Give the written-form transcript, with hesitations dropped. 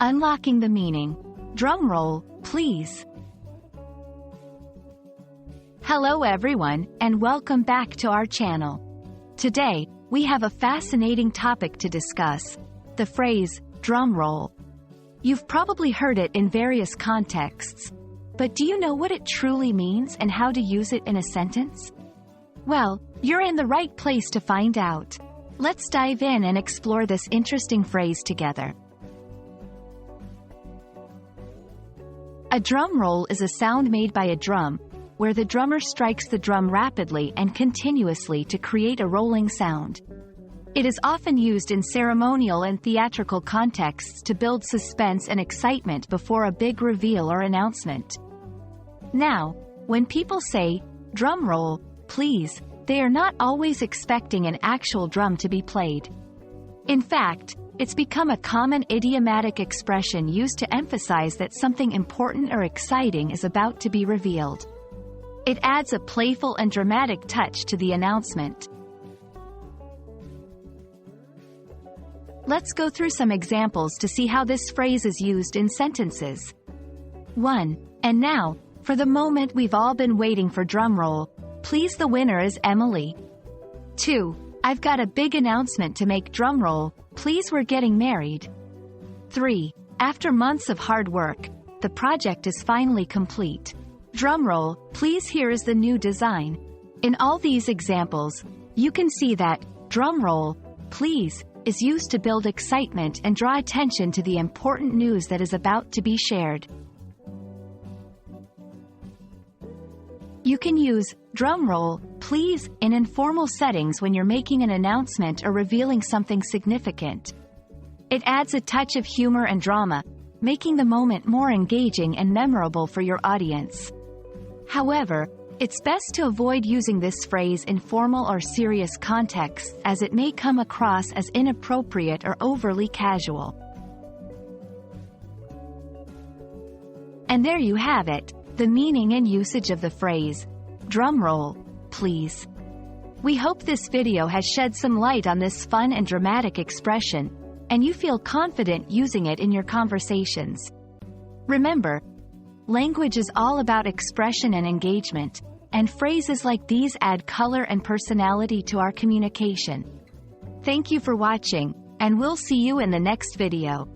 Unlocking the meaning. Drum roll, please. Hello everyone, and welcome back to our channel. Today, we have a fascinating topic to discuss: the phrase, drum roll. You've probably heard it in various contexts, but do you know what it truly means and how to use it in a sentence? Well, you're in the right place to find out. Let's dive in and explore this interesting phrase together. A drum roll is a sound made by a drum, where the drummer strikes the drum rapidly and continuously to create a rolling sound. It is often used in ceremonial and theatrical contexts to build suspense and excitement before a big reveal or announcement. Now, when people say, "Drum roll, please," they are not always expecting an actual drum to be played. In fact, it's become a common idiomatic expression used to emphasize that something important or exciting is about to be revealed. It adds a playful and dramatic touch to the announcement. Let's go through some examples to see how this phrase is used in sentences. 1. And now, for the moment we've all been waiting for, drum roll, please, the winner is Emily. 2. I've got a big announcement to make, drum roll, please, we're getting married. 3. After months of hard work, the project is finally complete. Drum roll, please, here is the new design. In all these examples, you can see that drum roll, please, is used to build excitement and draw attention to the important news that is about to be shared. You can use drum roll, please, in informal settings when you're making an announcement or revealing something significant. It adds a touch of humor and drama, making the moment more engaging and memorable for your audience. However, it's best to avoid using this phrase in formal or serious contexts, as it may come across as inappropriate or overly casual. And there you have it, the meaning and usage of the phrase, drum roll, please. We hope this video has shed some light on this fun and dramatic expression, and you feel confident using it in your conversations. Remember, language is all about expression and engagement, and phrases like these add color and personality to our communication. Thank you for watching, and we'll see you in the next video.